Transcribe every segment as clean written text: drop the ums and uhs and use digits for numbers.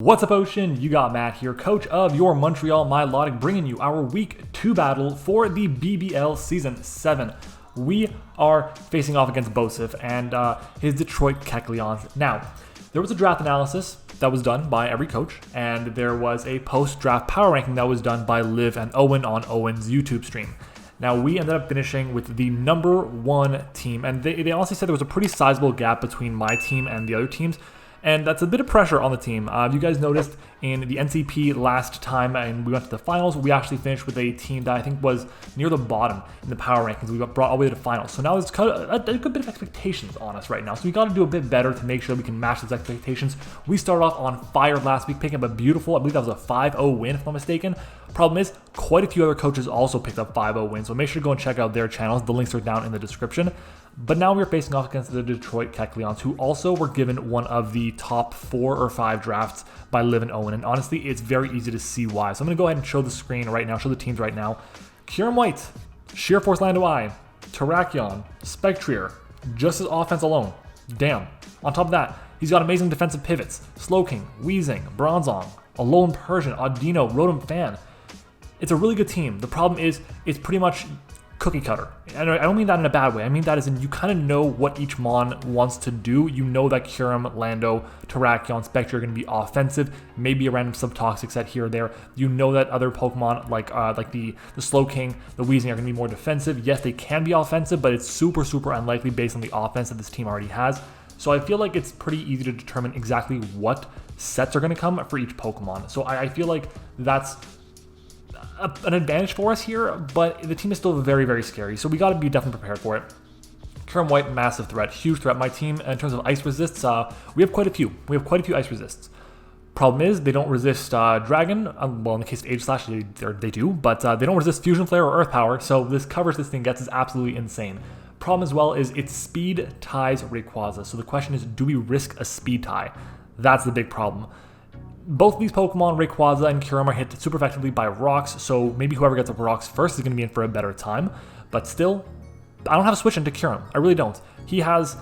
What's up, Ocean? You got Matt here, coach of your Montreal Milotic, bringing you our Week 2 battle for the BBL Season 7. We are facing off against Bosif and his Detroit Kekleons. Now, there was a draft analysis that was done by every coach, and there was a post-draft power ranking that was done by Liv and Owen on Owen's YouTube stream. Now, we ended up finishing with the number 1 team, and they honestly said there was a pretty sizable gap between my team and the other teams. And that's a bit of pressure on the team. You guys noticed in the NCP last time and we went to the finals, we actually finished with a team that I think was near the bottom in the power rankings. We got brought all the way to the finals. So now there's a good bit of expectations on us right now. So we got to do a bit better to make sure we can match those expectations. We started off on fire last week, picking up a beautiful, I believe that was a 5-0 win if I'm not mistaken. Problem is, quite a few other coaches also picked up 5-0 wins. So make sure to go and check out their channels. The links are down in the description. But now we're facing off against the Detroit Kekleons, who also were given one of the top 4 or 5 drafts by Liv and Owen. And honestly, it's very easy to see why. So I'm going to go ahead and show the screen right now, show the teams right now. Kyurem White, Sheer Force Lando I, Terrakion, Spectrier, just his offense alone. Damn. On top of that, he's got amazing defensive pivots. Slowking, Weezing, Bronzong, Alolan Persian, Audino, Rotom Fan. It's a really good team. The problem is, it's pretty much cookie cutter. And I don't mean that in a bad way. I mean that as in you kind of know what each Mon wants to do. You know that Kyurem, Lando, Terrakion, Spectre are going to be offensive, maybe a random Subtoxic set here or there. You know that other Pokemon like the Slowking, the Weezing are going to be more defensive. Yes, they can be offensive, but it's super unlikely based on the offense that this team already has. So I feel like it's pretty easy to determine exactly what sets are going to come for each Pokemon. So I feel like that's an advantage for us here, but the team is still very scary, so we got to be definitely prepared for it. Kyurem White, massive threat, huge threat. My team, in terms of ice resists, we have quite a few. We have quite a few ice resists. Problem is, they don't resist Dragon. Well, in the case of Aegislash, they do, but they don't resist Fusion Flare or Earth Power, so this coverage this thing gets is absolutely insane. Problem as well is its speed ties Rayquaza, so the question is, do we risk a speed tie? That's the big problem. Both of these Pokemon, Rayquaza and Kyurem, are hit super effectively by rocks, so maybe whoever gets up rocks first is going to be in for a better time. But still, I don't have a switch into Kyurem. I really don't. He has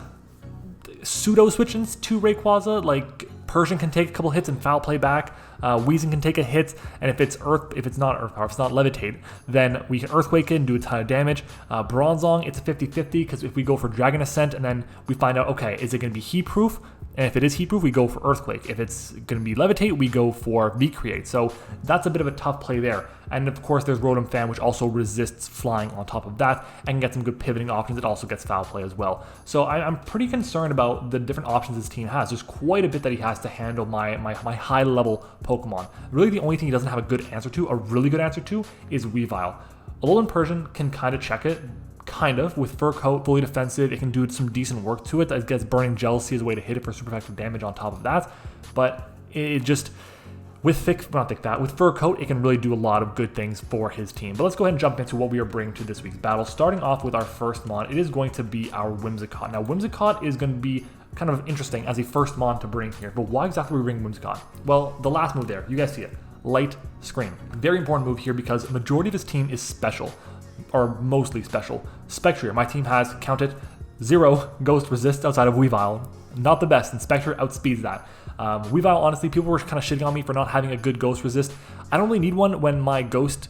pseudo switch-ins to Rayquaza, like Persian can take a couple hits and foul play back. Weezing can take a hit, and if it's not Earth Power, if it's not Levitate, then we can Earthquake it and do a ton of damage. Bronzong, it's a 50-50, because if we go for Dragon Ascent and then we find out, okay, is it going to be heat-proof? And if it is heat-proof, we go for Earthquake. If it's going to be Levitate, we go for V-Create. So that's a bit of a tough play there. And of course, there's Rotom Fan, which also resists flying on top of that and can get some good pivoting options. It also gets foul play as well. So I'm pretty concerned about the different options this team has. There's quite a bit that he has to handle my high-level Pokemon. Really, the only thing he doesn't have a good answer to, a really good answer to, is Weavile. Alolan Persian can kind of check it. Kind of, with Fur Coat, fully defensive, it can do some decent work to it. It gets Burning Jealousy as a way to hit it for super effective damage on top of that. But it just, with Fur Coat, it can really do a lot of good things for his team. But let's go ahead and jump into what we are bringing to this week's battle. Starting off with our first Mon, it is going to be our Whimsicott. Now, Whimsicott is going to be kind of interesting as a first Mon to bring here. But why exactly are we bringing Whimsicott? Well, the last move there, you guys see it. Light Screen. Very important move here because the majority of this team is special. Or mostly special. Spectrier, my team has, count it, 0 Ghost Resist outside of Weavile. Not the best, and Spectrier outspeeds that. Weavile, honestly, people were kind of shitting on me for not having a good Ghost Resist. I don't really need one when my Ghost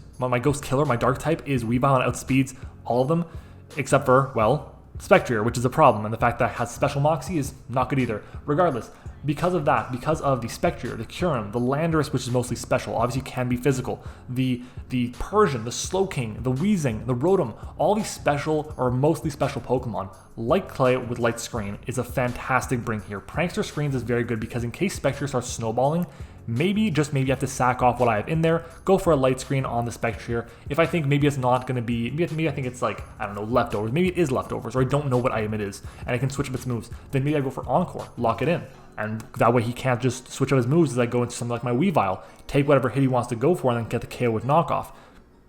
Killer, my Dark type, is Weavile and outspeeds all of them, except for, well, Spectrier, which is a problem, and the fact that it has Special Moxie is not good either. Regardless, because of that, because of the Spectrier, the Kyurem, the Landorus, which is mostly special, obviously can be physical, the Persian, the Slowking, the Weezing, the Rotom, all these special or mostly special Pokemon, like Clay with Light Screen, is a fantastic bring here. Prankster Screens is very good because in case Spectrier starts snowballing, maybe, just maybe, I have to sack off what I have in there, go for a Light Screen on the Spectrier. If I think maybe it's not going to be, maybe I think it's like, I don't know, leftovers. Maybe it is leftovers, or I don't know what item it is, and I can switch up its moves. Then maybe I go for Encore, lock it in. And that way he can't just switch up his moves as I go into something like my Weavile, take whatever hit he wants to go for, and then get the KO with knockoff.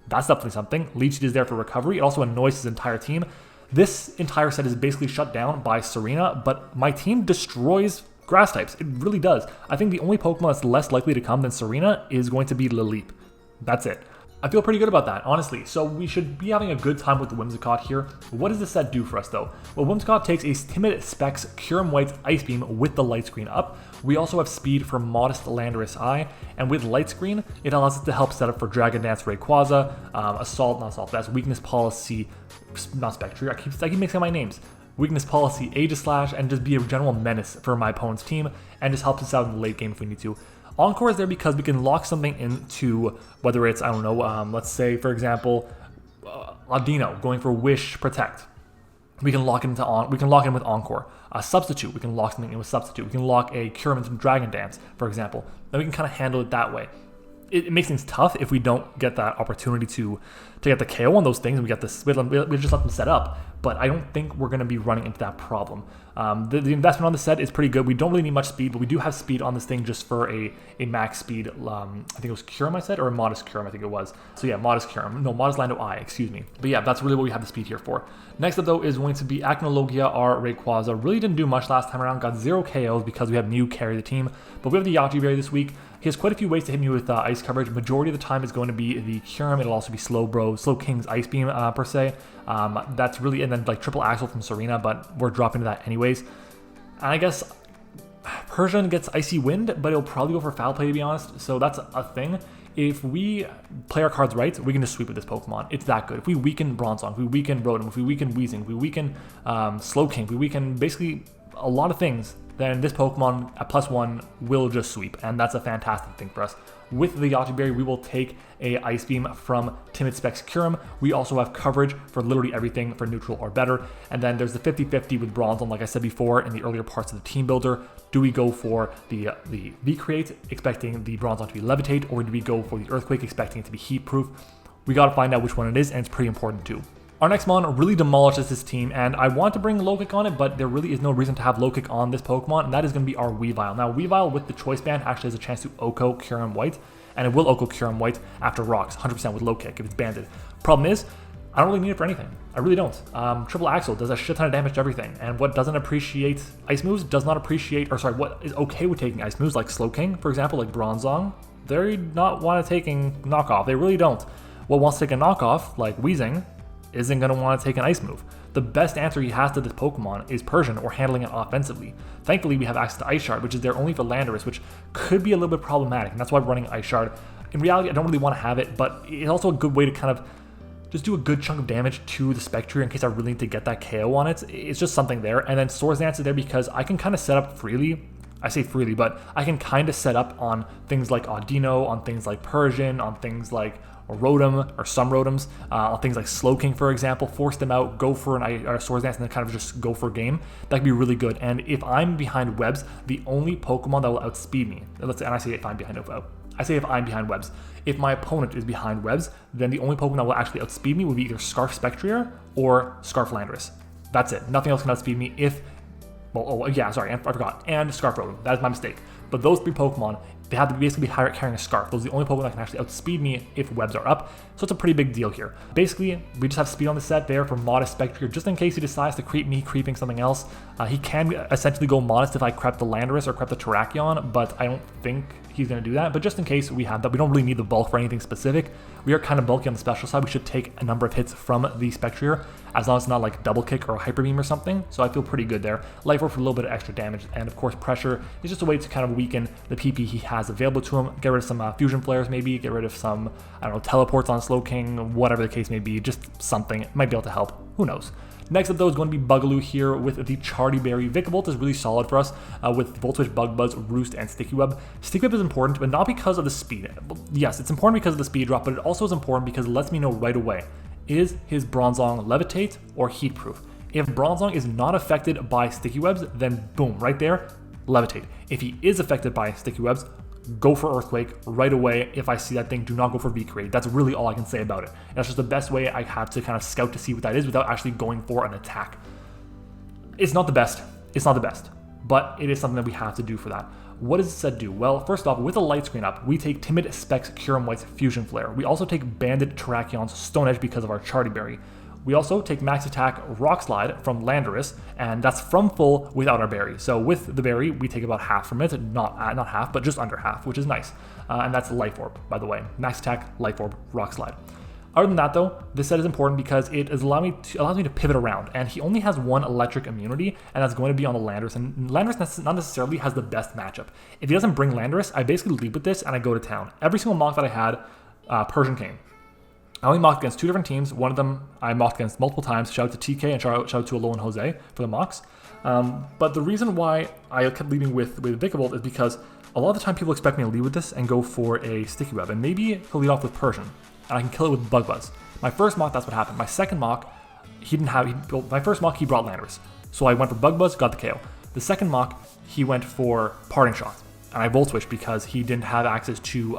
That's definitely something. Leech Seed is there for recovery. It also annoys his entire team. This entire set is basically shut down by Serena, but my team destroys grass types. It really does. I think the only Pokemon that's less likely to come than Serena is going to be Lileep. That's it. I feel pretty good about that, honestly. So we should be having a good time with the Whimsicott here. What does this set do for us though? Well, Whimsicott takes a Timid Specs Kyurem White Ice Beam with the light screen up. We also have speed for Modest Landorus Eye, and with light screen, it allows us to help set up for Dragon Dance Rayquaza, that's Weakness Policy, not Spectrier, I keep mixing my names. Weakness Policy, Aegislash, and just be a general menace for my opponent's team, and just helps us out in the late game if we need to. Encore is there because we can lock something into, whether it's, I don't know, let's say, for example, Audino going for Wish Protect. We can lock it in with Encore. Substitute, we can lock something in with Substitute. We can lock a Kyurem into Dragon Dance, for example. Then we can kind of handle it that way. It makes things tough if we don't get that opportunity to get the KO on those things, and we just let them set up. But I don't think we're going to be running into that problem. The investment on the set is pretty good. We don't really need much speed, but we do have speed on this thing just for a max speed. I think it was Kyurem I said, or a Modest Kyurem I think it was. So yeah, Modest Kyurem. No, Modest Lando Eye, excuse me. But yeah, that's really what we have the speed here for. Next up though is going to be Acnologia or Rayquaza. Really didn't do much last time around. Got 0 KOs because we have Mew carry the team. But we have the Yachi Berry this week. He has quite a few ways to hit me with ice coverage. Majority of the time is going to be the Kyurem. It'll also be Slow King's Ice Beam per se. That's really, and then like Triple Axle from Serena, but we're dropping to that anyways. And I guess Persian gets Icy Wind, but it'll probably go for Foul Play to be honest. So that's a thing. If we play our cards right, we can just sweep with this Pokemon. It's that good. If we weaken Bronzong, if we weaken Rotom, if we weaken Weezing, if we weaken Slowking, if we weaken basically a lot of things, then this Pokemon at +1 will just sweep, and that's a fantastic thing for us. With the Yachi Berry, we will take a Ice Beam from Timid Specs Kyurem. We also have coverage for literally everything for neutral or better. And then there's the 50-50 with Bronzong, like I said before in the earlier parts of the Team Builder. Do we go for the V-Create, expecting the Bronzong to be Levitate, or do we go for the Earthquake, expecting it to be Heat Proof? We gotta find out which one it is, and it's pretty important too. Our next mon really demolishes this team, and I want to bring Low Kick on it, but there really is no reason to have Low Kick on this Pokemon, and that is going to be our Weavile. Now, Weavile with the Choice Band actually has a chance to Oko Kyurem White, and it will Oko Kyurem White after Rocks, 100% with Low Kick if it's banded. Problem is, I don't really need it for anything. I really don't. Triple Axle does a shit ton of damage to everything, and what doesn't appreciate Ice moves does not appreciate, what is okay with taking Ice moves, like Slowking, for example, like Bronzong, they not want to taking knockoff. They really don't. What wants to take a knockoff, like Weezing, isn't going to want to take an Ice move. The best answer he has to this Pokemon is Persian or handling it offensively. Thankfully, we have access to Ice Shard, which is there only for Landorus, which could be a little bit problematic, and that's why I'm running Ice Shard. In reality, I don't really want to have it, but it's also a good way to kind of just do a good chunk of damage to the Spectrier in case I really need to get that KO on it. It's just something there. And then Swords Dance is there because I can kind of set up freely. I say freely, but I can kind of set up on things like Audino, on things like Persian, on things like Rotom, or some Rotoms, on things like Slowking, for example, force them out, go for a Swords Dance, and then kind of just go for a game. That could be really good. And if I'm behind webs, the only Pokemon that will outspeed me, and I say if I'm behind webs. If my opponent is behind webs, then the only Pokemon that will actually outspeed me would be either Scarf Spectrier or Scarf Landorus. That's it. Nothing else can outspeed me I forgot. And Scarf Rotom. That is my mistake. But those 3 Pokemon, they have to basically be carrying a Scarf. Those are the only Pokemon that can actually outspeed me if webs are up. So it's a pretty big deal here. Basically, we just have speed on the set there for Modest Spectrier, just in case he decides to creep me, creeping something else. He can essentially go Modest if I crep the Landorus or crep the Terrakion, but I don't think he's going to do that. But just in case we have that, we don't really need the bulk for anything specific. We are kind of bulky on the special side. We should take a number of hits from the Spectrier, as long as it's not like Double Kick or a Hyper Beam or something. So I feel pretty good there. Life Orb for a little bit of extra damage, and of course Pressure is just a way to kind of weaken the PP he has available to him. Get rid of some Fusion Flares maybe, get rid of some, I don't know, Teleports on Slowking, whatever the case may be, just something. It might be able to help. Who knows? Next up though is going to be Bugaloo here with the Charty Berry. Vikavolt is really solid for us with Volt Switch, Bug Buzz, Roost, and Sticky Web. Sticky Web is important, but not because of the speed. Yes, it's important because of the speed drop, but it also is important because it lets me know right away, is his Bronzong Levitate or Heat Proof? If Bronzong is not affected by Sticky Webs, then boom, right there, Levitate. If he is affected by Sticky Webs, go for Earthquake right away. If I see that thing, do not go for V-Create. That's really all I can say about it. That's just the best way I have to kind of scout to see what that is without actually going for an attack. It's not the best. It's not the best, but it is something that we have to do for that. What does it set do? Well, first off, with the light screen up, we take Timid Specs Kyurem White's Fusion Flare. We also take Banded Terrakion's Stone Edge because of our Charty Berry. We also take max attack Rock Slide from Landorus, and that's from full without our berry. So with the berry, we take about half from it, not half, but just under half, which is nice. And that's Life Orb, by the way. Max attack, Life Orb, Rock Slide. Other than that though, this set is important because it allows me to pivot around, and he only has one electric immunity, and that's going to be on the Landorus, and Landorus not necessarily has the best matchup. If he doesn't bring Landorus, I basically lead with this and I go to town. Every single mock that I had, Persian came. I only mocked against 2 different teams. One of them I mocked against multiple times. Shout out to TK and shout out to Alo and Jose for the mocks. But the reason why I kept leading with Vikavolt is because a lot of the time people expect me to lead with this and go for a Sticky Web, and maybe he'll lead off with Persian, and I can kill it with Bug Buzz. My first mock, that's what happened. My second mock, my first mock, he brought Landorus. So I went for Bug Buzz, got the KO. The second mock, he went for Parting Shot, and I Volt Switched because he didn't have access to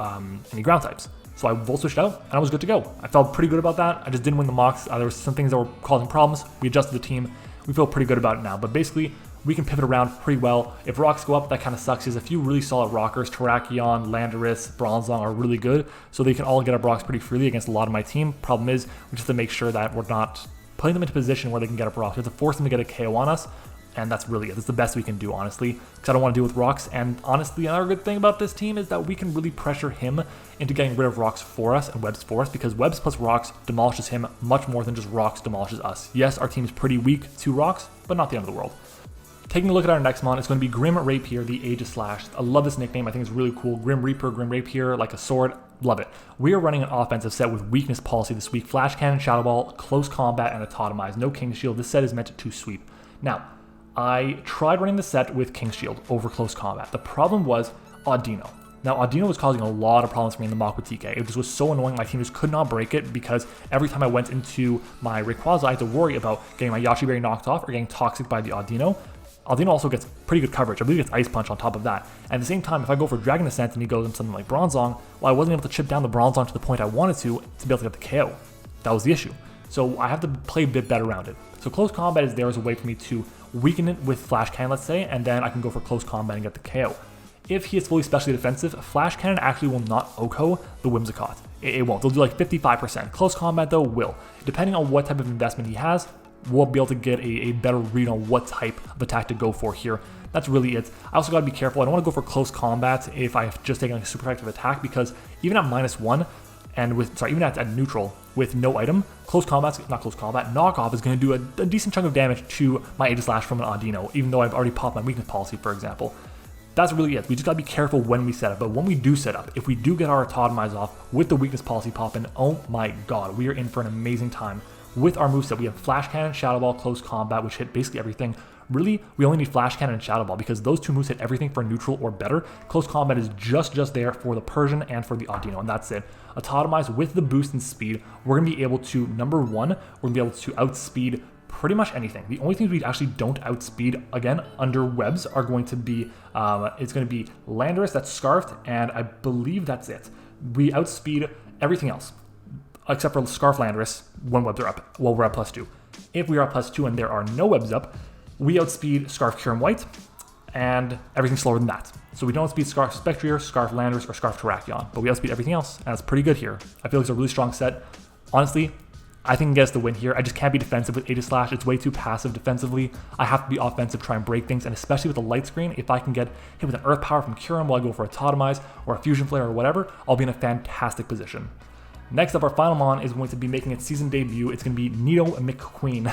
any ground types. So I Volt Switched out, and I was good to go. I felt pretty good about that. I just didn't win the mocks. There were some things that were causing problems. We adjusted the team. We feel pretty good about it now. But basically, we can pivot around pretty well. If rocks go up, that kind of sucks. There's a few really solid rockers. Terrakion, Landorus, Bronzong are really good, so they can all get up rocks pretty freely against a lot of my team. Problem is, we just have to make sure that we're not putting them into position where they can get up rocks. We have to force them to get a KO on us, and that's really it. That's the best we can do, honestly, because I don't want to deal with rocks. And honestly, another good thing about this team is that we can really pressure him into getting rid of rocks for us and webs for us, because webs plus rocks demolishes him much more than just rocks demolishes us. Yes, our team is pretty weak to rocks, but not the end of the world. Taking a look at our next mon, it's going to be Grim Rapier, the Aegis Slash. I love this nickname. I think it's really cool. Grim Reaper, Grim Rapier, like a sword. Love it. We are running an offensive set with weakness policy this week. Flash Cannon, Shadow Ball, Close Combat, and Autotomize. No King Shield. This set is meant to sweep. Now, I tried running the set with King Shield over Close Combat. The problem was Audino. Now, Audino was causing a lot of problems for me in the mock with TK. It just was so annoying. My team just could not break it because every time I went into my Rayquaza, I had to worry about getting my Yache Berry knocked off or getting toxic by the Audino. Audino also gets pretty good coverage. I believe he gets Ice Punch on top of that. And at the same time, if I go for Dragon Ascent and he goes into something like Bronzong, well, I wasn't able to chip down the Bronzong to the point I wanted to be able to get the KO. That was the issue. So I have to play a bit better around it. So Close Combat is there as a way for me to weaken it with Flash Cannon, let's say, and then I can go for Close Combat and get the KO. If he is fully specially defensive, Flash Cannon actually will not OHKO the Whimsicott. It won't. They'll do like 55%. Close Combat, though, will. Depending on what type of investment he has, we'll be able to get a better read on what type of attack to go for here. That's really it. I also got to be careful. I don't want to go for Close Combat if I have just taken like a super effective attack, because even at -1 and even at neutral with no item, knockoff is going to do a decent chunk of damage to my Aegis Slash from an Audino, even though I've already popped my weakness policy, for example. That's really it. We just got to be careful when we set up. But when we do set up, if we do get our Autotomize off with the weakness policy popping, oh my god, we are in for an amazing time. With our moveset, we have Flash Cannon, Shadow Ball, Close Combat, which hit basically everything. Really, we only need Flash Cannon and Shadow Ball because those two moves hit everything for neutral or better. Close Combat is just there for the Persian and for the Audino, and that's it. Autotomize with the boost in speed, we're going to be able to, number one, we're going to be able to outspeed pretty much anything. The only things we actually don't outspeed, again, under webs are going to be, it's going to be Landorus, that's Scarfed, and I believe that's it. We outspeed everything else, except for Scarf Landorus when webs are up, while we're at +2. If we are at +2 and there are no webs up, we outspeed Scarf Kyurem White, and everything's slower than that. So we don't outspeed Scarf SPECTRIER, Scarf Landorus, or Scarf Terrakion, but we outspeed everything else, and that's pretty good here. I feel like it's a really strong set. Honestly, I think it gets the win here. I just can't be defensive with Aegis Slash. It's way too passive defensively. I have to be offensive, try and break things, and especially with the light screen, if I can get hit with an Earth Power from Kyurem while I go for a Autotomize or a Fusion Flare or whatever, I'll be in a fantastic position. Next up, our final mon is going to be making its season debut. It's going to be Nido McQueen.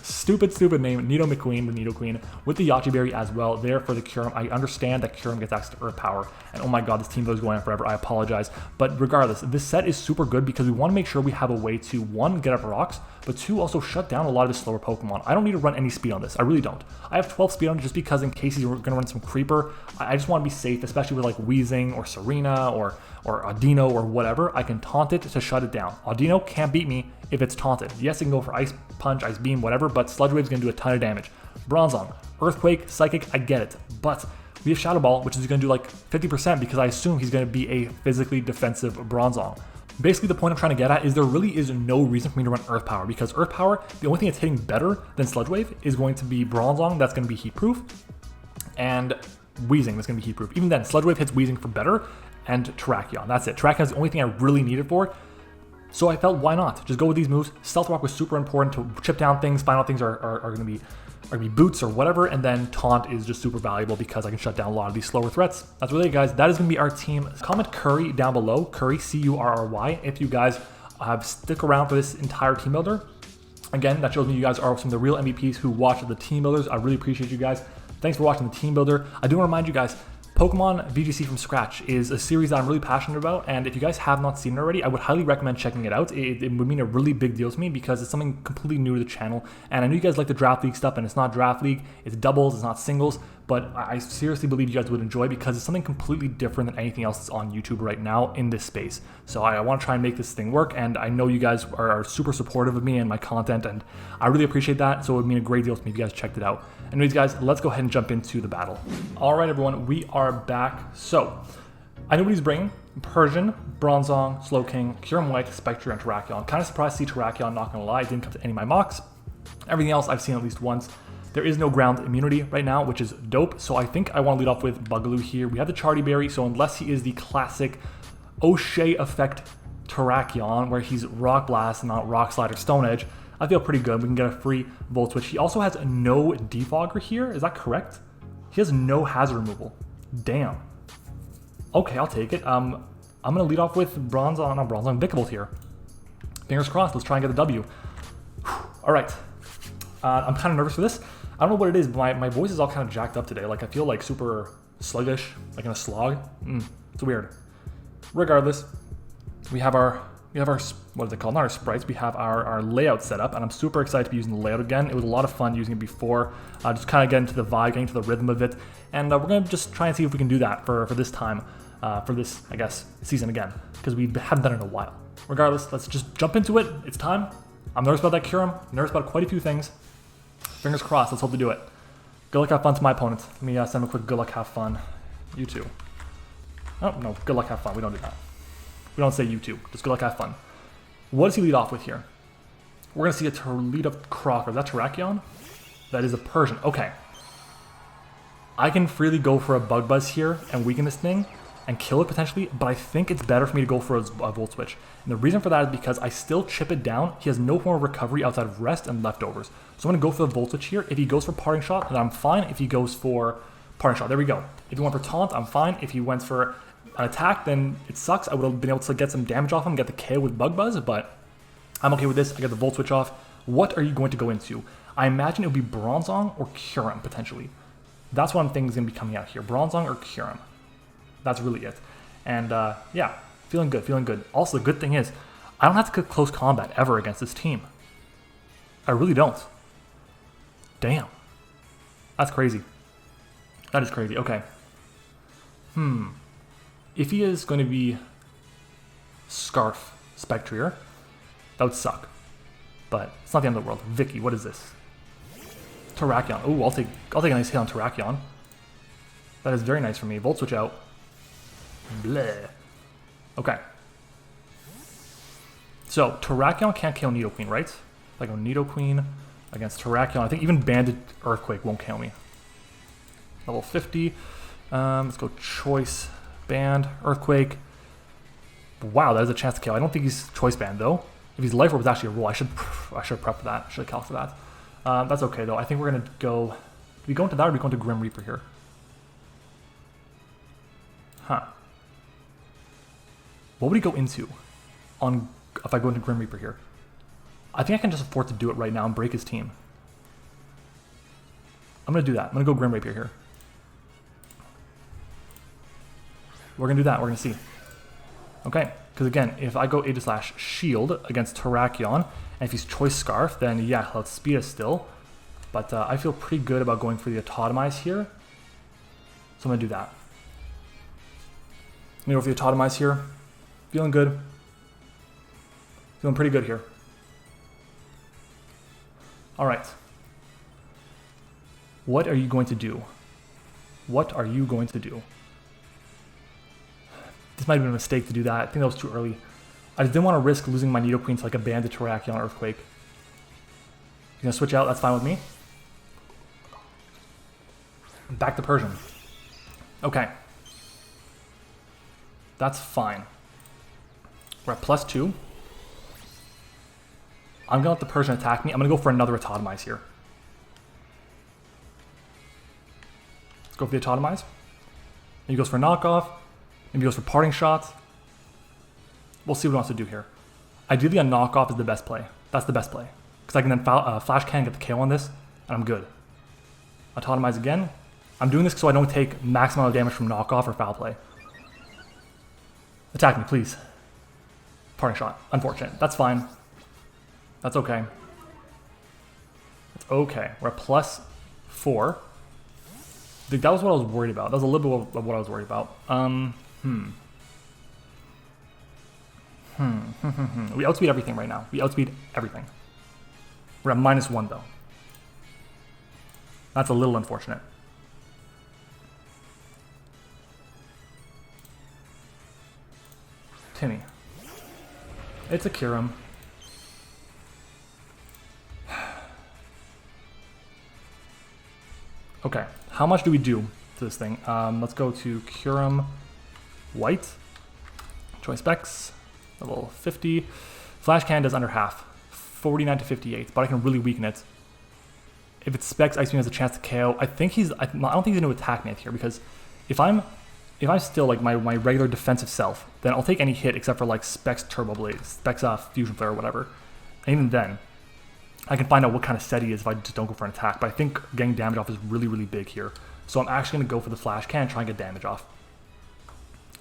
stupid name, Nido McQueen, the Nido Queen, with the Yache Berry as well, there for the Kyurem. I understand that Kyurem gets access to Earth Power, and oh my god, this Teambuilder is going on forever. I apologize. But regardless, this set is super good because we want to make sure we have a way to, one, get up rocks, but two, also shut down a lot of the slower Pokemon. I don't need to run any speed on this. I really don't. I have 12 speed on it just because in case he's going to run some Creeper, I just want to be safe, especially with like Weezing or Serena or Audino or whatever. I can taunt it to shut it down. Audino can't beat me if it's taunted. Yes, it can go for Ice Punch, Ice Beam, whatever, but Sludge Wave is going to do a ton of damage. Bronzong, Earthquake, Psychic, I get it, but we have Shadow Ball, which is going to do like 50% because I assume he's going to be a physically defensive Bronzong. Basically, the point I'm trying to get at is there really is no reason for me to run Earth Power, because Earth Power, the only thing that's hitting better than Sludge Wave is going to be Bronzong, that's going to be Heat Proof, and Weezing, that's going to be Heat Proof. Even then, Sludge Wave hits Weezing for better, and Terrakion. That's it. Terrakion is the only thing I really need it for. So I felt, why not? Just go with these moves. Stealth Rock was super important to chip down things. Final things are going to be boots or whatever, and then Taunt is just super valuable because I can shut down a lot of these slower threats. That's really it, guys. That is going to be our team. Comment Curry down below, Curry, C-U-R-R-Y, if you guys stick around for this entire team builder. Again, that shows me you guys are some of the real MVPs who watch the team builders. I really appreciate you guys. Thanks for watching the team builder. I do want to remind you guys, Pokemon VGC from scratch is a series that I'm really passionate about, and if you guys have not seen it already, I would highly recommend checking it out. It would mean a really big deal to me because it's something completely new to the channel, and I know you guys like the Draft League stuff, and it's not Draft League, it's doubles, it's not singles, but I seriously believe you guys would enjoy it because it's something completely different than anything else that's on YouTube right now in this space. So I want to try and make this thing work, and I know you guys are super supportive of me and my content, and I really appreciate that, so it would mean a great deal to me if you guys checked it out. Anyways, guys, let's go ahead and jump into the battle. All right, everyone, we are back. So, I know what he's bringing. Persian, Bronzong, Slowking, Kyurem White, SPECTRIER, and Terrakion. Kind of surprised to see Terrakion, not gonna lie. It didn't come to any of my mocks. Everything else I've seen at least once. There is no ground immunity right now, which is dope. So I think I want to lead off with Bugaloo here. We have the Charty Berry, so unless he is the classic O'Shea effect Terrakion, where he's Rock Blast and not Rock Slide or Stone Edge, I feel pretty good. We can get a free Volt Switch. He also has no Defogger here. Is that correct? He has no hazard removal. Damn. Okay, I'll take it. I'm going to lead off with Vikavolt here. Fingers crossed. Let's try and get the W. All right. I'm kind of nervous for this. I don't know what it is, but my voice is all kind of jacked up today. Like, I feel like super sluggish, like in a slog. It's weird. Regardless, we have our, what is it called? Not our sprites. We have our layout set up, and I'm super excited to be using the layout again. It was a lot of fun using it before. Just kind of getting to the vibe, getting to the rhythm of it. And we're going to just try and see if we can do that for this time, for this, I guess, season again, because we haven't done it in a while. Regardless, let's just jump into it. It's time. I'm nervous about that Kyurem. Nervous about quite a few things. Fingers crossed. Let's hope to do it. Good luck, have fun to my opponent. Let me send him a quick good luck, have fun. You too. Oh, no. Good luck, have fun. We don't do that. We don't say you too. Just good luck, have fun. What does he lead off with here? We're going to see a lead up Crocker. Is that Terrakion? That is a Persian. Okay. I can freely go for a Bug Buzz here and weaken this thing and kill it potentially, but I think it's better for me to go for a Volt Switch. And the reason for that is because I still chip it down. He has no form of recovery outside of rest and leftovers. So I'm going to go for the Volt Switch here. If he goes for Parting Shot, then I'm fine. If he goes for Parting Shot, there we go. If he went for Taunt, I'm fine. If he went for an attack, then it sucks. I would have been able to get some damage off him, get the KO with Bug Buzz, but I'm okay with this. I get the Volt Switch off. What are you going to go into? I imagine it would be Bronzong or Kyurem, potentially. That's what I'm thinking is going to be coming out here. Bronzong or Kyurem. That's really it. And yeah, feeling good, feeling good. Also, the good thing is, I don't have to get close combat ever against this team. I really don't. Damn. That's crazy. That is crazy. Okay. If he is going to be Scarf Spectrier, that would suck. But it's not the end of the world. Vicky, what is this? Terrakion. Ooh, I'll take a nice hit on Terrakion. That is very nice for me. Volt Switch out. Bleh. Okay. So, Terrakion can't kill Nidoqueen, right? If I go Nidoqueen against Terrakion, I think even Banded Earthquake won't kill me. Level 50. Let's go Choice Band, Earthquake. Wow, that is a chance to kill. I don't think he's Choice Band, though. If he's Life Orb, it's actually a roll. I should prep for that. Should have calced for that. That's okay, though. I think we're going to go... Do we go into that or do we go into Grim Reaper here? Huh. What would he go into if I go into Grim Reaper here? I think I can just afford to do it right now and break his team. I'm going to do that. I'm going to go Grim Reaper here. We're going to do that. We're going to see. Okay. Because again, if I go Aegislash against Terrakion, and if he's Choice Scarf, then yeah, let's speed us still. But I feel pretty good about going for the Autotomize here. So I'm going to do that. I'm going to go for the Autotomize here. Feeling good. Feeling pretty good here. Alright. What are you going to do? What are you going to do? This might have been a mistake to do that. I think that was too early. I just didn't want to risk losing my Nidoqueen to like a Banded Terrakion Earthquake. He's going to switch out. That's fine with me. Back to Persian. Okay. That's fine. We're at +2. I'm gonna let the Persian attack me. I'm gonna go for another Autotomize here. Let's go for the Autotomize. Maybe he goes for a knockoff. Maybe he goes for parting shot. We'll see what he wants to do here. Ideally, a knockoff is the best play. That's the best play. Because I can then flash cannon, get the KO on this, and I'm good. Autotomize again. I'm doing this so I don't take max amount of damage from knockoff or foul play. Attack me, please. Parting shot. Unfortunate. That's fine. That's okay. That's okay. We're at +4. I think that was what I was worried about. That was a little bit of what I was worried about. We outspeed everything right now. We outspeed everything. We're at -1 though. That's a little unfortunate. Timmy. It's a Kyurem. Okay, how much do we do to this thing? Let's go to Kyurem White. Choice specs. Level 50. Flash cannon does under half. 49 to 58, but I can really weaken it. If it specs, Ice Beam has a chance to KO. I don't think he's going to attack me here, because if I'm still like my regular defensive self, then I'll take any hit except for like Specs Turbo Blade, Specs Fusion Flare or whatever. And even then, I can find out what kind of set he is if I just don't go for an attack. But I think getting damage off is really, really big here. So I'm actually going to go for the Flash Cannon and try and get damage off.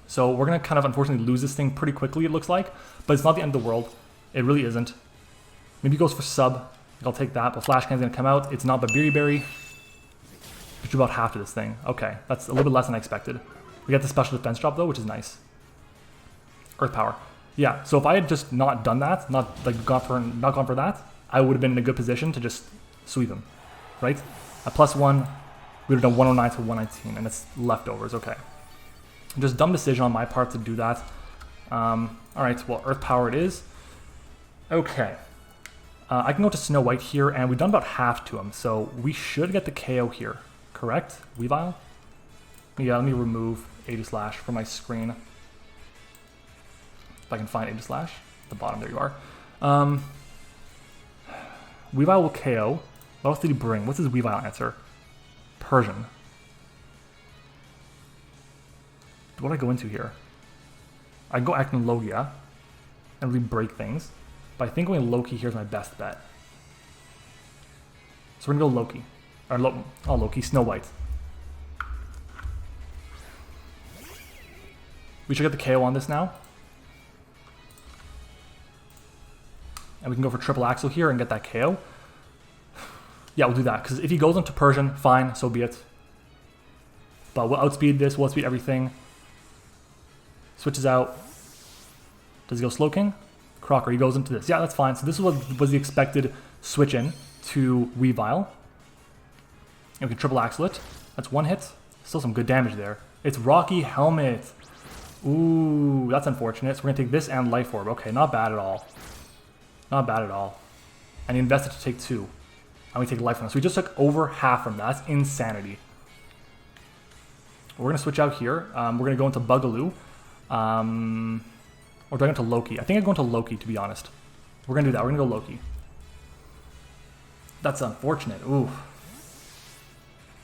So we're going to kind of unfortunately lose this thing pretty quickly, it looks like. But it's not the end of the world. It really isn't. Maybe he goes for sub. I'll take that. But Flash Cannon's going to come out. It's not Babiri Berry. Which is about half to this thing. Okay, that's a little bit less than I expected. We got the special defense drop though, which is nice. Earth Power. Yeah, so if I had just not done that, not gone for that, I would have been in a good position to just sweep him, right? At +1, we would have done 109 to 119, and it's leftovers, okay. Just dumb decision on my part to do that. Alright, well, Earth Power it is. Okay. I can go to Snow White here, and we've done about half to him, so we should get the KO here, correct? Weavile? Yeah, let me remove Aegislash from my screen. If I can find Aegislash. At the bottom, there you are. Weavile will KO. What else did he bring? What's his Weavile answer? Persian. What do I go into here? I go acting Logia and really break things. But I think going Loki here is my best bet. So we're going to go Loki. Or Loki, Snow White. We should get the KO on this now. And we can go for triple axle here and get that KO. Yeah, we'll do that. Because if he goes into Persian, fine, so be it. But we'll outspeed this, we'll outspeed everything. Switches out. Does he go Slowking? Crocker, he goes into this. Yeah, that's fine. So this is what was the expected switch in to Weavile. And we can triple axle it. That's one hit. Still some good damage there. It's Rocky Helmet. Ooh, that's unfortunate. So we're going to take this and Life Orb. Okay, not bad at all. Not bad at all. And he invested to take 2. And we take Life from him. So we just took over half from that. That's insanity. We're going to switch out here. We're going to go into Bugaloo. Or do I go into Loki? I think I go into Loki, to be honest. We're going to do that. We're going to go Loki. That's unfortunate. Ooh.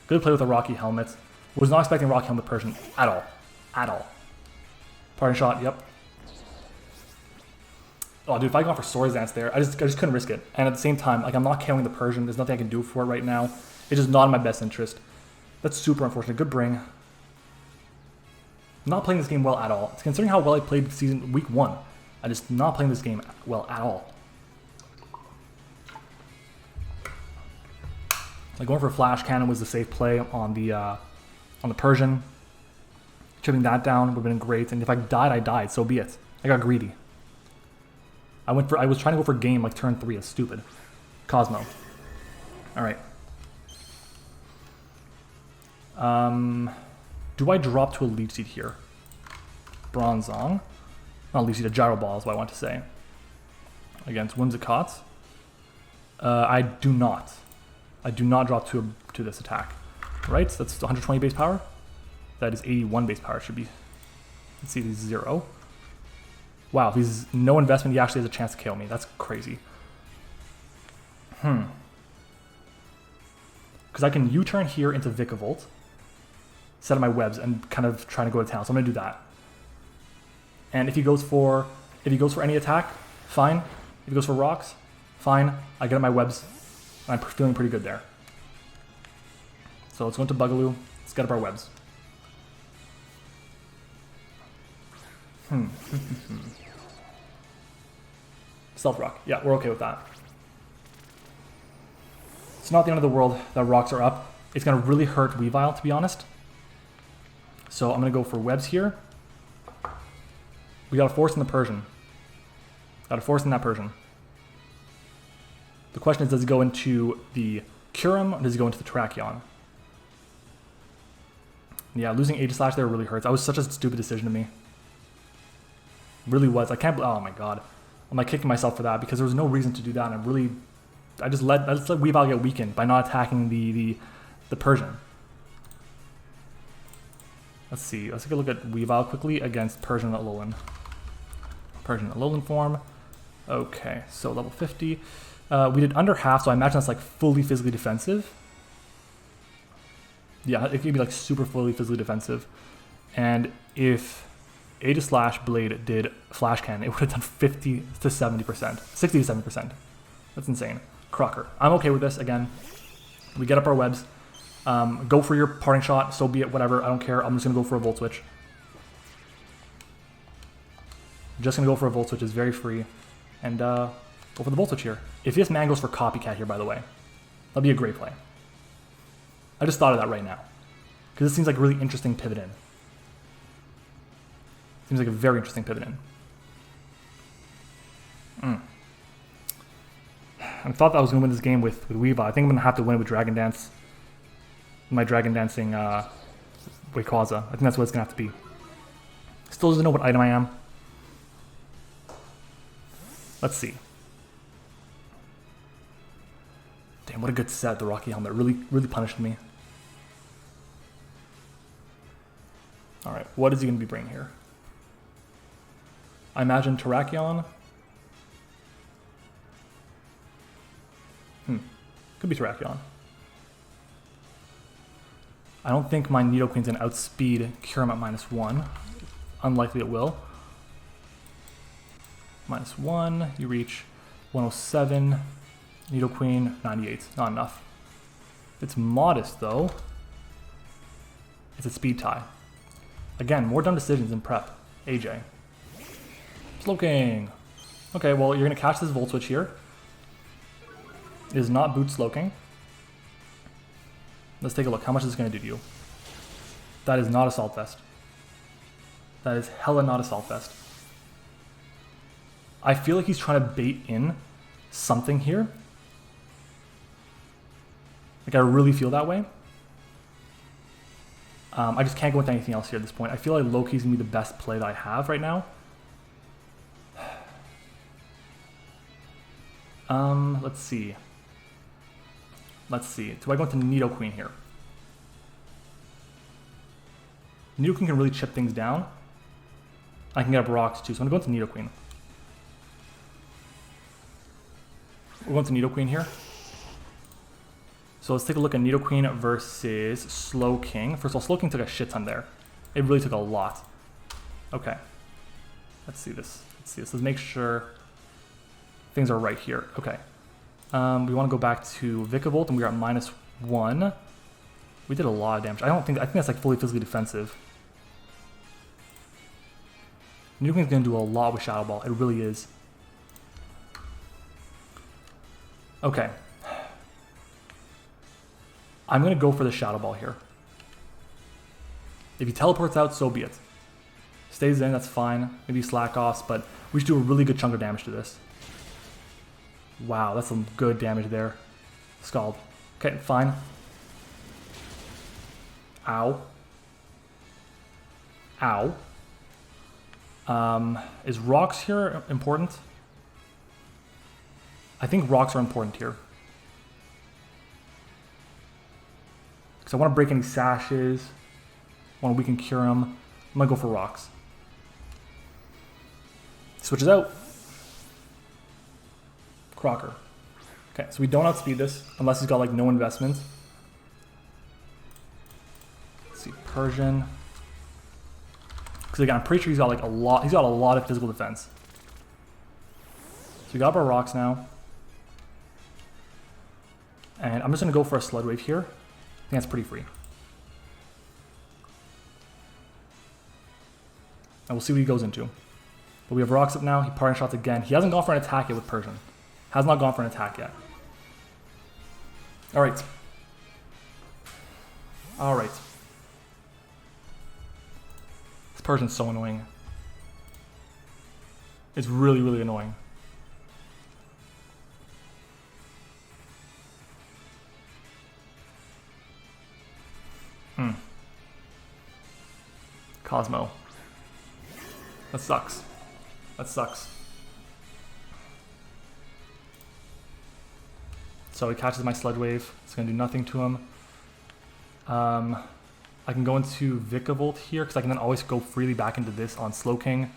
Good play with a Rocky Helmet. Was not expecting Rocky Helmet Persian at all. At all. Parting shot, yep. Oh, dude, if I go for Swords Dance there, I just couldn't risk it. And at the same time, like, I'm not KOing the Persian. There's nothing I can do for it right now. It's just not in my best interest. That's super unfortunate. Good bring. Not playing this game well at all. Considering how well I played week 1, I'm just not playing this game well at all. Like, going for a Flash Cannon was the safe play on the Persian. Chipping that down would have been great, and if I died, I died. So be it. I got greedy. I was trying to go for game like turn 3. It's stupid. Cosmo. All right. Do I drop to a Leech Seed here? Bronzong. Not Leech Seed, a Gyro Ball is what I want to say. Against Whimsicott. I do not. I do not drop to this attack. Right? That's 120 base power. That is 81 base power. It should be. Let's see, he's 0. Wow, if he's no investment, he actually has a chance to KO me. That's crazy. Because I can U-turn here into Vikavolt, set up my webs, and kind of try to go to town. So I'm gonna do that. And if he goes for any attack, fine. If he goes for rocks, fine. I get up my webs. I'm feeling pretty good there. So let's go into Bugaloo. Let's get up our webs. Stealth Rock. Yeah, we're okay with that. It's not the end of the world that rocks are up. It's going to really hurt Weavile, to be honest. So I'm going to go for webs here. We got a force in the Persian. Got a force in that Persian. The question is, does he go into the Kyurem or does he go into the Terrakion? Yeah, losing Aegislash there really hurts. That was such a stupid decision to me. Really was. I can't. Oh my god. I'm like kicking myself for that because there was no reason to do that. And I just let Weavile get weakened by not attacking the Persian. Let's see. Let's take a look at Weavile quickly against Persian Alolan. Persian Alolan form. Okay, so level 50. We did under half, so I imagine that's like fully physically defensive. Yeah, it could be like super fully physically defensive. And if Aegislash Blade did Flash Cannon, it would have done 50 to 70%. 60 to 70%. That's insane. Crocker. I'm okay with this. Again, we get up our webs. Go for your parting shot, so be it, whatever. I don't care. I'm just going to go for a Volt Switch. Just going to go for a Volt Switch. It's very free. And go for the Volt Switch here. If this man goes for Copycat here, by the way, that'd be a great play. I just thought of that right now. Because it seems like a really interesting pivot in. Seems like a very interesting pivot in. I thought that I was going to win this game with Weavile. I think I'm going to have to win it with Dragon Dance. My Dragon Dancing Rayquaza. I think that's what it's going to have to be. Still doesn't know what item I am. Let's see. Damn, what a good set. The Rocky Helmet really, really punished me. Alright, what is he going to be bringing here? I imagine Terrakion. Could be Terrakion. I don't think my Nidoqueen's going to outspeed Kyurem at -1. Unlikely it will. -1, you reach 107. Nidoqueen, 98. Not enough. It's modest, though. It's a speed tie. Again, more dumb decisions in prep. AJ. Slowking. Okay, well, you're going to catch this Volt Switch here. It is not boot Slowking. Let's take a look. How much is this going to do to you? That is not Assault Vest. That is hella not Assault Vest. I feel like he's trying to bait in something here. Like, I really feel that way. I just can't go into anything else here at this point. I feel like Loki's going to be the best play that I have right now. Let's see. Let's see. Do I go into Nidoqueen here? Nidoqueen can really chip things down. I can get up rocks too, so I'm going to go into Nidoqueen. We're going to Nidoqueen here. So let's take a look at Nidoqueen versus Slowking. First of all, Slowking took a shit ton there. It really took a lot. Okay. Let's see this. Let's make sure things are right here. Okay. We want to go back to Vikavolt, and we are at -1. We did a lot of damage. I think that's like fully physically defensive. Nidoqueen's going to do a lot with Shadow Ball. It really is. Okay. I'm going to go for the Shadow Ball here. If he teleports out, so be it. Stays in, that's fine. Maybe slack offs, but we should do a really good chunk of damage to this. Wow, that's some good damage there. Scald. Okay, fine. Ow. Ow. Is rocks here important? I think rocks are important here. Because I want to break any sashes. I want to weaken Kyurem. I'm going to go for rocks. Switches out. Crocker. Okay, so we don't outspeed this unless he's got like no investment. Let's see, Persian. Because again, I'm pretty sure he's got like a lot. He's got a lot of physical defense. So we got up our rocks now, and I'm just gonna go for a sled wave here. I think that's pretty free. And we'll see what he goes into. But we have rocks up now. He parting shots again. He hasn't gone for an attack yet with Persian. Has not gone for an attack yet. All right. All right. This Persian's so annoying. It's really, really annoying. Cosmo. That sucks. That sucks. So he catches my sled wave. It's going to do nothing to him. I can go into Vikavolt here because I can then always go freely back into this on Slowking.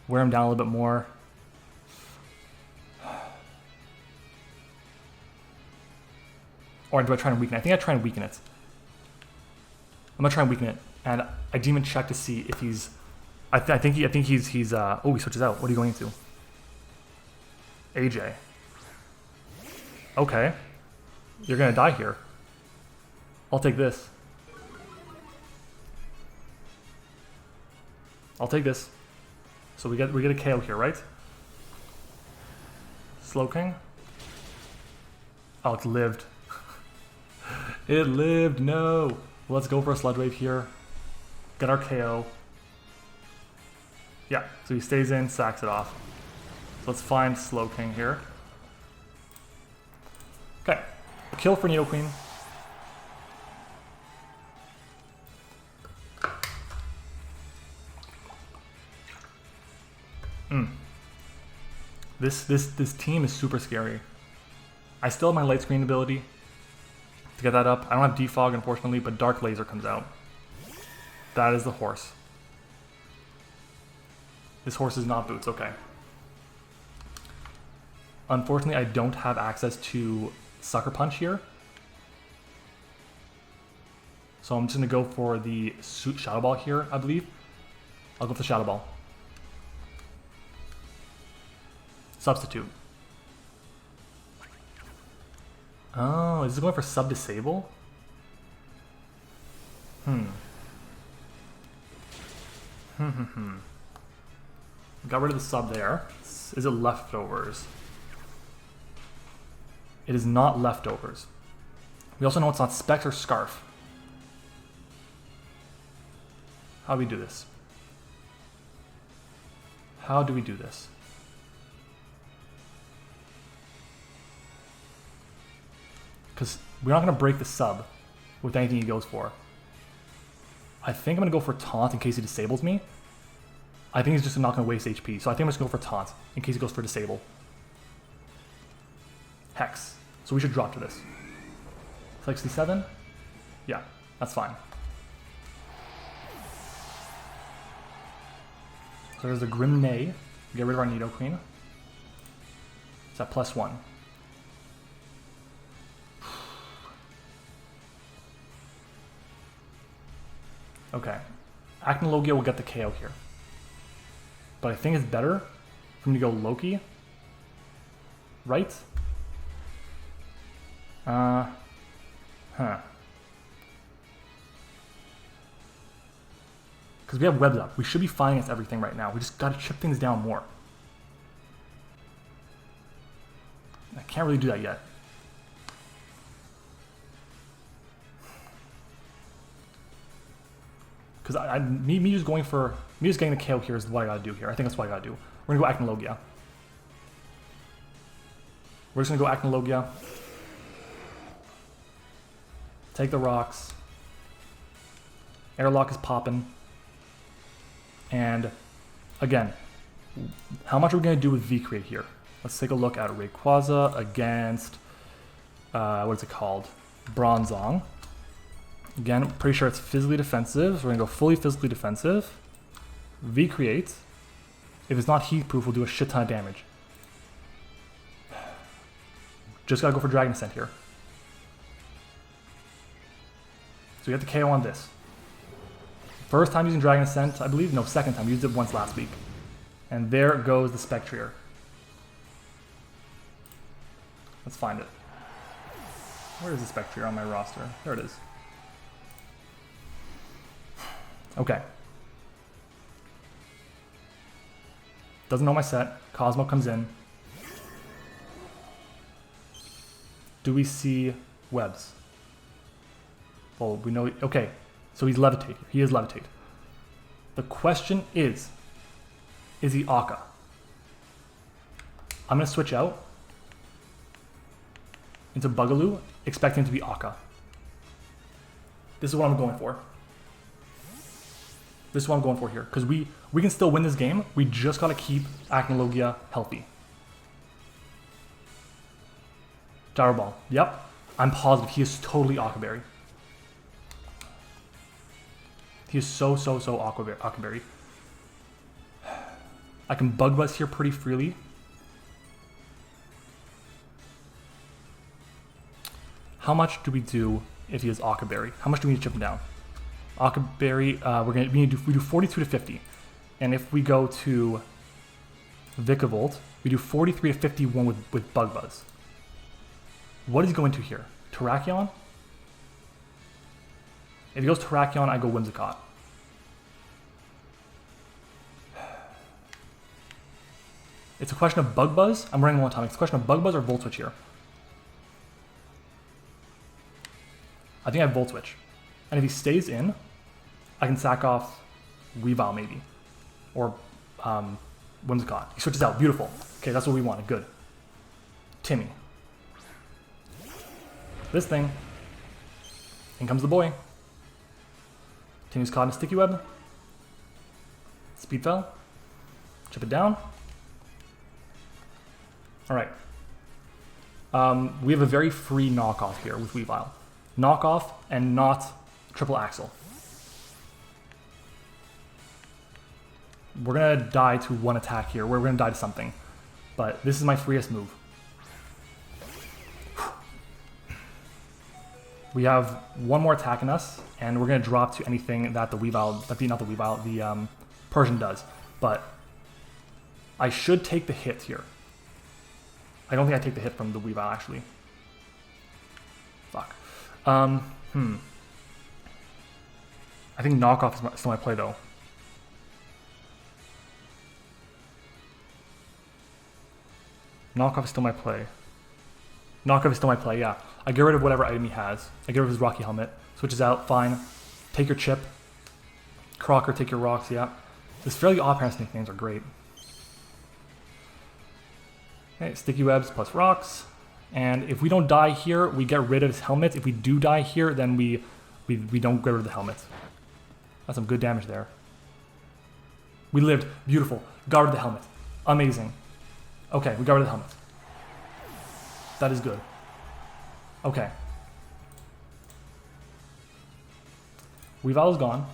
Wear him down a little bit more. Or do I try and weaken it? I think I try and weaken it. I'm gonna try and weaken it, and I didn't even check to see if he's. I think he's. Oh, he switches out. What are you going into? AJ. Okay, you're gonna die here. I'll take this. I'll take this. So we get a KO here, right? Slowking. Oh, it's lived. It lived. No. Let's go for a sled wave here. Get our KO. Yeah, so he stays in, sacks it off. So let's find Slowking here. Okay, kill for Nidoqueen. This team is super scary. I still have my light screen ability to get that up. I don't have defog, unfortunately, but Dark Laser comes out. That is the horse. This horse is not Boots, okay. Unfortunately, I don't have access to Sucker Punch here. So I'm just gonna go for the Shadow Ball here, I believe. I'll go for the Shadow Ball. Substitute. Oh, is this going for sub-disable? Got rid of the sub there. Is it leftovers? It is not leftovers. We also know it's not Specs or Scarf. How do we do this? How do we do this? Because we're not going to break the sub with anything he goes for. I think I'm going to go for Taunt in case he disables me. I think he's just not going to waste HP. So I think I'm just going to go for Taunt in case he goes for Disable. Hex. So we should drop to this. 67? Yeah, that's fine. So there's a Grim Neigh. Get rid of our Nidoqueen. It's at +1. Okay, Acnologia will get the KO here. But I think it's better for me to go Loki. Right? Because we have webs up. We should be fine against everything right now. We just got to chip things down more. I can't really do that yet. Because me just getting the KO here is what I gotta do here. I think that's what I gotta do. We're gonna go Acnologia. We're just gonna go Acnologia. Take the rocks. Airlock is popping. And again, how much are we gonna do with V-Create here? Let's take a look at Rayquaza against what is it called? Bronzong. Again, I'm pretty sure it's physically defensive. So we're gonna go fully physically defensive. V-Create. If it's not heat proof, we'll do a shit ton of damage. Just gotta go for Dragon Ascent here. So we got the KO on this. First time using Dragon Ascent, I believe. No, second time. We used it once last week. And there goes the SPECTRIER. Let's find it. Where is the SPECTRIER on my roster? There it is. Okay. Doesn't know my set. Cosmo comes in. Do we see webs? Well, we know. Okay, so he's Levitate. He is Levitate. The question is he Akka? I'm going to switch out into Bugaloo, expecting him to be Akka. This is what I'm going for. This is what I'm going for here, because we can still win this game. We just got to keep Acnologia healthy. Gyro Ball. Yep. I'm positive he is totally Aquaberry. He is so Aquaberry. I can Bug Buzz here pretty freely. How much do we do if he is Aquaberry? How much do we need to chip him down? Aquaberry, we do 42 to 50. And if we go to Vikavolt, we do 43 to 51 with Bug Buzz. What is he going to here? Terrakion? If he goes Terrakion, I go Whimsicott. It's a question of Bug Buzz. I'm running one time. It's a question of Bug Buzz or Volt Switch here. I think I have Volt Switch. And if he stays in, I can sack off Weavile maybe. Or Whimsicott. He switches out. Beautiful. Okay, that's what we wanted. Good. Timmy. This thing. In comes the boy. Timmy's caught in a Sticky Web. Speed Fell. Chip it down. Alright. We have a very free knockoff here with Weavile. Knockoff and not triple axle. We're going to die to one attack here. We're going to die to something. But this is my freest move. We have one more attack in us, and we're going to drop to anything that the Weavile, the Persian does. But I should take the hit here. I don't think I take the hit from the Weavile, actually. Fuck. I think knockoff is still my play, though. Knockoff is still my play. Knockoff is still my play, yeah. I get rid of whatever item he has. I get rid of his Rocky Helmet. Switches out, fine. Take your chip. Crocker, take your rocks, yeah. His fairly off-brand nicknames are great. Okay, Sticky Webs plus rocks. And if we don't die here, we get rid of his helmet. If we do die here, then we don't get rid of the helmet. That's some good damage there. We lived. Beautiful. Got rid of the helmet. Amazing. Okay, we got rid of the helmet. That is good. Okay. Weavile is gone.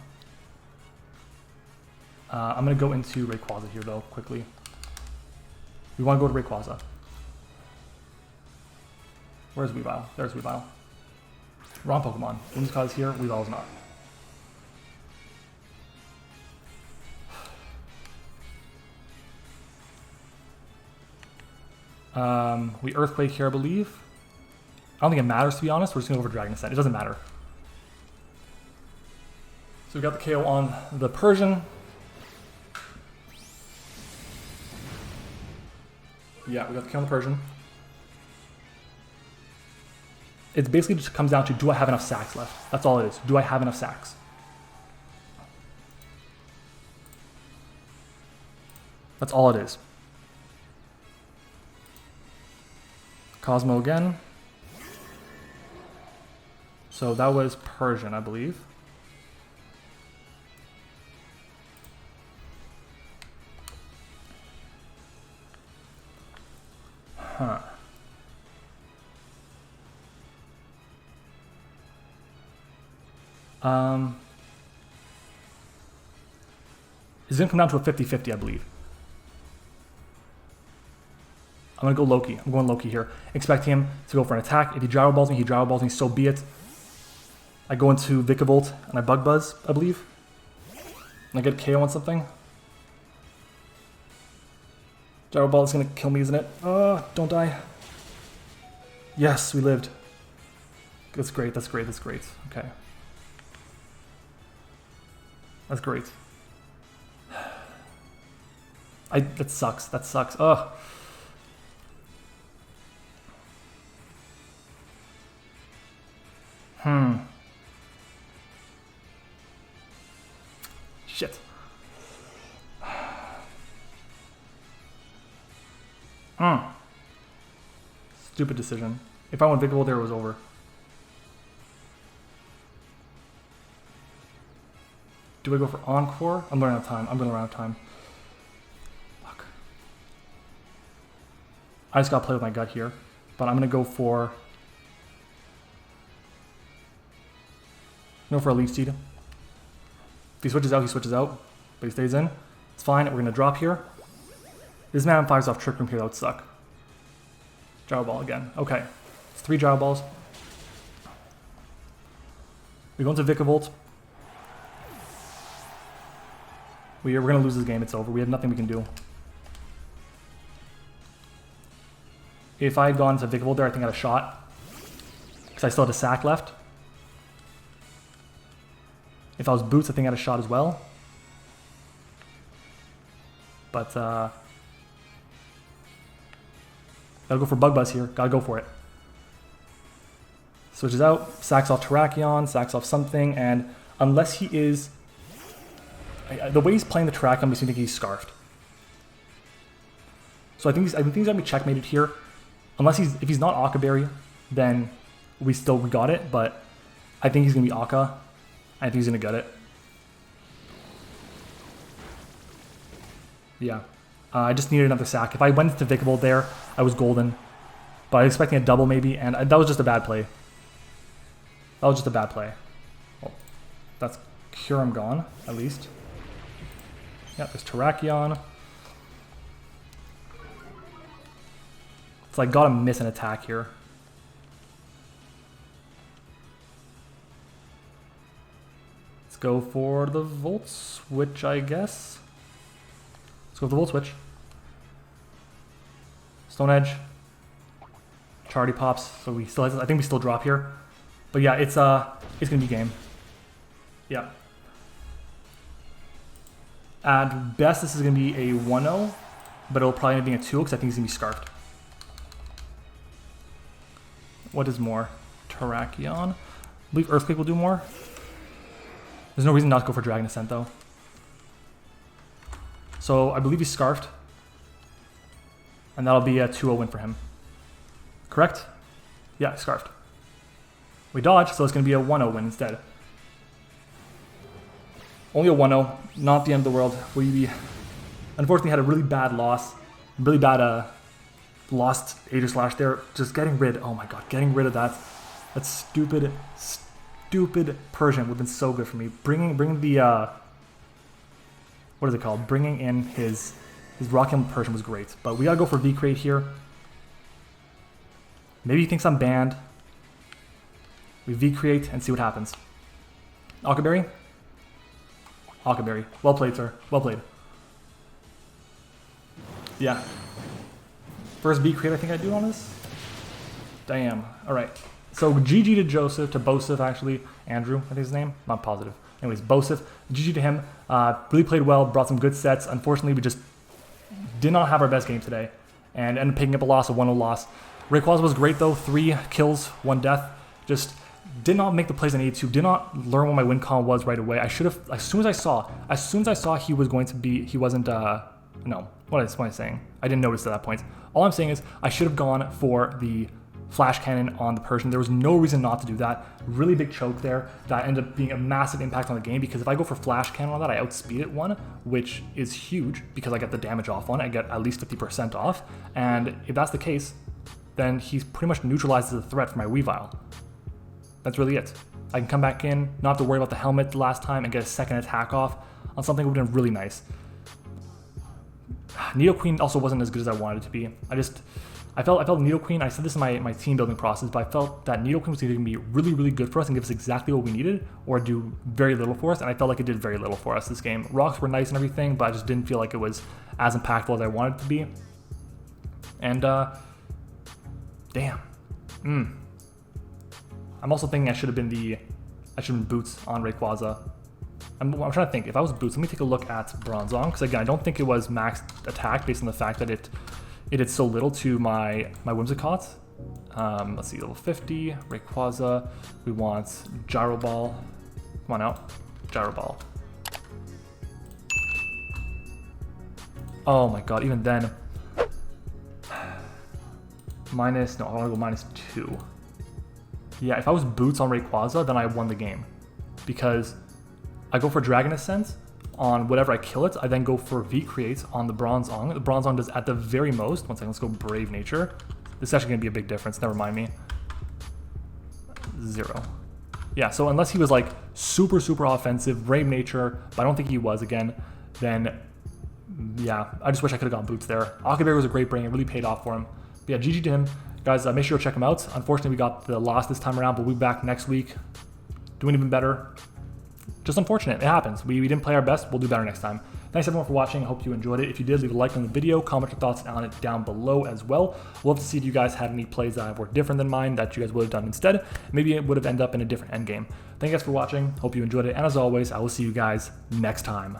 I'm going to go into Rayquaza here, though, quickly. We want to go to Rayquaza. Where's Weavile? There's Weavile. Wrong Pokemon. Whimsicott is here, Weavile is not. We Earthquake here, I believe. I don't think it matters, to be honest. We're just going to go for Dragon Ascent. It doesn't matter. So we got the KO on the Persian. Yeah, we got the KO on the Persian. It basically just comes down to, do I have enough sacks left? That's all it is. Do I have enough sacks? That's all it is. Cosmo again. So that was Persian, I believe. Huh. It's going to come down to a 50-50, I believe. I'm gonna go Loki. I'm going Loki here. Expect him to go for an attack. If he gyro balls me, so be it. I go into Vikavolt and I Bug Buzz, I believe. And I get KO on something. Gyro Ball is gonna kill me, isn't it? Don't die. Yes, we lived. That's great, that's great, that's great. Okay. That's great. That sucks, that sucks. Ugh. Shit. Stupid decision. If I went Vikavolt there, it was over. Do I go for Encore? I'm running out of time. I'm gonna run out of time. Fuck. I just gotta play with my gut here. But I'm gonna go for... a Leech Seed. If he switches out, he switches out. But he stays in. It's fine. We're gonna drop here. This man fires off Trick Room here. That would suck. Gyro Ball again. Okay. It's 3 Gyro Balls. We go into Vikavolt. We're gonna lose this game. It's over. We have nothing we can do. If I had gone to Vikavolt there, I think I had a shot. Because I still had a sack left. If I was Boots, I think I had a shot as well. But, gotta go for Bug Buzz here. Gotta go for it. Switches out, sacks off Terrakion, sacks off something, and unless he is... the way he's playing the Terrakion makes me think he's Scarfed. So I think he's gonna be checkmated here. Unless if he's not Akaberry, then we got it, but I think he's gonna be Aka. I think he's gonna get it. Yeah. I just needed another sack. If I went to Vikavolt there, I was golden. But I was expecting a double maybe, and that was just a bad play. That was just a bad play. Well, that's Kyurem gone, at least. Yeah, there's Terrakion. It's like, gotta miss an attack here. Let's go for the Volt Switch, I guess. Let's go for the Volt Switch. Stone Edge. Charity pops, so we still, I think we still drop here. But yeah, it's gonna be game. Yeah. At best, this is gonna be a 1-0, but it'll probably end up being a 2-0 because I think he's gonna be Scarfed. What is more? Terrakion. I believe Earthquake will do more. There's no reason not to go for Dragon Ascent though. So I believe he's Scarfed. And that'll be a 2-0 win for him. Correct? Yeah, Scarfed. We dodge, so it's going to be a 1-0 win instead. Only a 1-0, not the end of the world. We unfortunately had a really bad loss. Really bad lost Aegis Slash there. Just getting rid, oh my god, getting rid of that stupid Persian would have been so good for me. Bringing the, what is it called? Bringing in his Rock Helmet Persian was great. But we gotta go for V-Crate here. Maybe he thinks I'm banned. We V-Create and see what happens. Akaberry? Akaberry. Well played, sir. Well played. Yeah. First V-Create I think I do on this? Damn. Alright. So GG to Joseph, to Bosif actually. Andrew, I think his name. Not positive. Anyways, Bosif. GG to him. Really played well, brought some good sets. Unfortunately, we just did not have our best game today. And ended up picking up a loss, a 1-0 loss. Rayquaza was great though. 3 kills, 1 death. Just did not make the plays I needed to. Did not learn what my win con was right away. I should have, as soon as I saw he was going to be, he wasn't, no, what am I saying? I didn't notice at that point. All I'm saying is I should have gone for the Flash Cannon on the Persian. There was no reason not to do that. Really big choke there. That ended up being a massive impact on the game because if I go for Flash Cannon on that, I outspeed it 1, which is huge because I get the damage off on it. I get at least 50% off. And if that's the case, then he's pretty much neutralizes the threat for my Weavile. That's really it. I can come back in, not have to worry about the helmet the last time, and get a second attack off on something that would have been really nice. Nidoqueen also wasn't as good as I wanted it to be. I felt Needle Queen, I said this in my team building process, but I felt that Needle Queen was either going to be really, really good for us and give us exactly what we needed, or do very little for us, and I felt like it did very little for us this game. Rocks were nice and everything, but I just didn't feel like it was as impactful as I wanted it to be. And, damn. I'm also thinking I should have been Boots on Rayquaza. I'm trying to think, if I was Boots, let me take a look at Bronzong, because again, I don't think it was max attack based on the fact that it did so little to my Whimsicott. Let's see, level 50, Rayquaza. We want Gyro Ball. Come on out, Gyro Ball. Oh my god, even then. I want to go -2. Yeah, if I was Boots on Rayquaza, then I won the game. Because I go for Dragon Ascent on whatever I kill it. I then go for V-Create on the Bronzong. The Bronzong does at the very most. One second, let's go Brave Nature. This is actually going to be a big difference, never mind me. 0. Yeah, so unless he was like super, super offensive, Brave Nature, but I don't think he was again, then yeah, I just wish I could have gone Boots there. Octoberry was a great bring, it really paid off for him. But yeah, GG to him. Guys, make sure to check him out. Unfortunately, we got the loss this time around, but we'll be back next week doing even better. Just unfortunate, it happens. We didn't play our best, we'll do better next time. Thanks everyone for watching, I hope you enjoyed it. If you did, leave a like on the video, comment your thoughts on it down below as well. We'll love to see if you guys had any plays that were different than mine that you guys would have done instead. Maybe it would have ended up in a different endgame. Thank you guys for watching, hope you enjoyed it, and as always, I will see you guys next time.